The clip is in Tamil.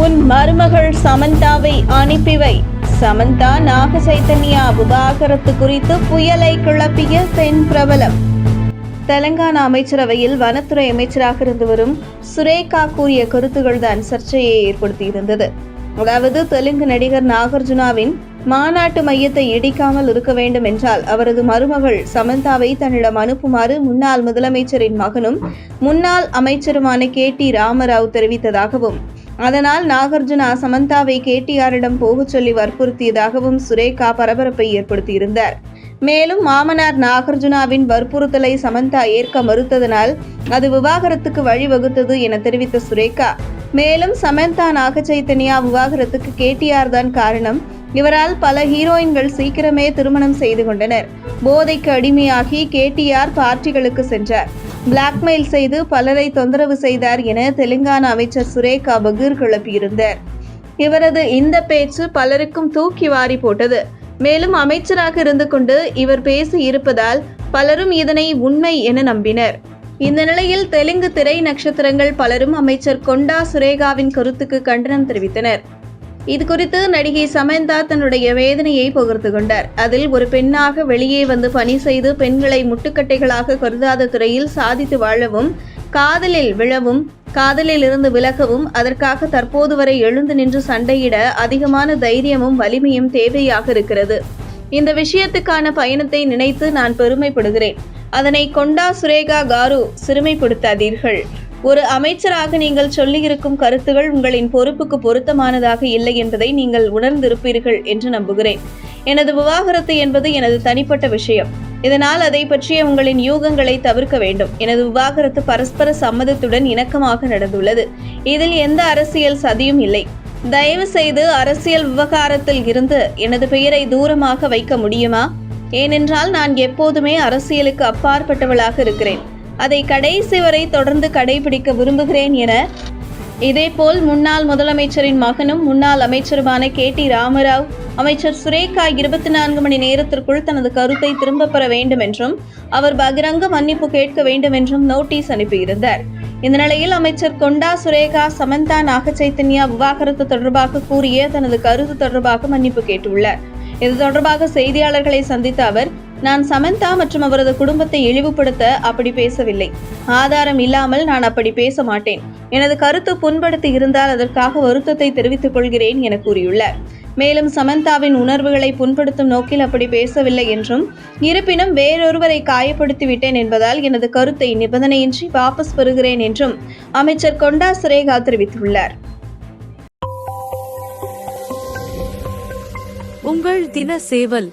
உன் மருமகள் சமந்தாவை அனுப்பி வை. சமந்தா நாக சைத்தன்யா விவாகரத்து குறித்து புயலை கிளப்பிய பெண் பிரபலம். தெலங்கானா அமைச்சரவையில் வனத்துறை அமைச்சராக இருந்து வரும் சுரேகா கூறிய கருத்துக்கள் தான் சர்ச்சையை ஏற்படுத்தியிருந்தது. அதாவது தெலுங்கு நடிகர் நாகார்ஜுனாவின் மாநாட்டு மையத்தை இடிக்காமல் இருக்க வேண்டும் என்றால் அவரது மருமகள் சமந்தாவை தன்னிடம் அனுப்புமாறு முன்னாள் முதலமைச்சரின் மகனும் முன்னாள் அமைச்சருமான KT ராமராவ் தெரிவித்ததாகவும், அதனால் நாகார்ஜுனா சமந்தாவை KTRிடம் போகச் சொல்லி வற்புறுத்தியதாகவும் சுரேகா பரபரப்பை ஏற்படுத்தியிருந்தார். மேலும் மாமனார் நாகார்ஜுனாவின் வற்புறுத்தலை சமந்தா ஏற்க மறுத்ததனால் அது விவாகரத்துக்கு வழிவகுத்தது என தெரிவித்த சுரேகா, மேலும் சமந்தா நாக சைத்தன்யா விவாகரத்துக்கு KTR தான் காரணம். இவரால் பல ஹீரோயின்கள் சீக்கிரமே திருமணம் செய்து கொண்டனர். போதைக்கு அடிமையாகி KTR பார்ட்டிகளுக்கு சென்றார். பிளாக்மெயில் செய்து பலரை தொந்தரவு செய்தார் என தெலுங்கானா அமைச்சர் சுரேகா பகீர் கிளப்பியிருந்தார். இவரது இந்த பேச்சு பலருக்கும் தூக்கி வாரி போட்டது. மேலும் அமைச்சராக இருந்து கொண்டு இவர் பேசி இருப்பதால் பலரும் இதனை உண்மை என நம்பினர். இந்த நிலையில் தெலுங்கு திரை நட்சத்திரங்கள் பலரும் அமைச்சர் கொண்டா சுரேகாவின் கருத்துக்கு கண்டனம் தெரிவித்தனர். இது குறித்து நடிகை சமந்தா தன்னுடைய வேதனையை பகிர்ந்து கொண்டார். அதில் ஒரு பெண்ணாக வெளியே வந்து பணி செய்து பெண்களை முட்டுக்கட்டைகளாக கருதாத துறையில் சாதித்து வாழவும், காதலில் விழவும், காதலில் இருந்து விலகவும், அதற்காக தற்போது வரை எழுந்து நின்று சண்டையிட அதிகமான தைரியமும் வலிமையும் தேவையாக இருக்கிறது. இந்த விஷயத்துக்கான பயணத்தை நினைத்து நான் பெருமைப்படுகிறேன். அதனை கொண்டா சுரேகா காரு சிறுமைப்படுத்தாதீர்கள். ஒரு அமைச்சராக நீங்கள் சொல்லியிருக்கும் கருத்துகள் உங்களின் பொறுப்புக்கு பொருத்தமானதாக இல்லை என்பதை நீங்கள் உணர்ந்திருப்பீர்கள் என்று நம்புகிறேன். எனது விவாகரத்து என்பது எனது தனிப்பட்ட விஷயம். இதனால் அதை பற்றிய உங்களின் யூகங்களை தவிர்க்க வேண்டும். எனது விவாகரத்து பரஸ்பர சம்மதத்துடன் இணக்கமாக நடந்துள்ளது. இதில் எந்த அரசியல் சதியும் இல்லை. தயவு செய்து அரசியல் விவகாரத்தில் இருந்து எனது பெயரை தூரமாக வைக்க முடியுமா? ஏனென்றால் நான் எப்போதுமே அரசியலுக்கு அப்பாற்பட்டவளாக இருக்கிறேன். அதை கடைசி வரை தொடர்ந்து கடைபிடிக்க விரும்புகிறேன் என இதேபோல் முன்னாள் முதலமைச்சரின் மகனும் முன்னாள் அமைச்சருமான KT ராமராவ் அமைச்சர் சுரேகா 24 மணி நேரத்திற்குள் தனது கருத்தை திரும்ப பெற வேண்டும் என்றும் அவர் பகிரங்க மன்னிப்பு கேட்க வேண்டும் என்றும் நோட்டீஸ் அனுப்பியிருந்தார். இந்த நிலையில் அமைச்சர் கொண்டா சுரேகா சமந்தா நாக சைத்தன்யா விவாகரத்து தொடர்பாக கூறிய தனது கருத்து தொடர்பாக மன்னிப்பு கேட்டுள்ளார். இது தொடர்பாக செய்தியாளர்களை சந்தித்த அவர், நான் சமந்தா மற்றும் அவரது குடும்பத்தை இழிவுபடுத்த அப்படி பேசவில்லை. ஆதாரம் இல்லாமல் நான் அப்படி பேச மாட்டேன். எனது கருத்து புண்படுத்தி இருந்தால் அதற்காக வருத்தத்தை தெரிவித்துக் கொள்கிறேன் என கூறியுள்ளார். மேலும் சமந்தாவின் உணர்வுகளை புண்படுத்தும் நோக்கில் அப்படி பேசவில்லை என்றும், இருப்பினும் வேறொருவரை காயப்படுத்தி விட்டேன் என்பதால் எனது கருத்தை நிபந்தனையின்றி வாபஸ் பெறுகிறேன் என்றும் அமைச்சர் கொண்டா சுரேகா தெரிவித்துள்ளார். உங்கள் தின சேவல்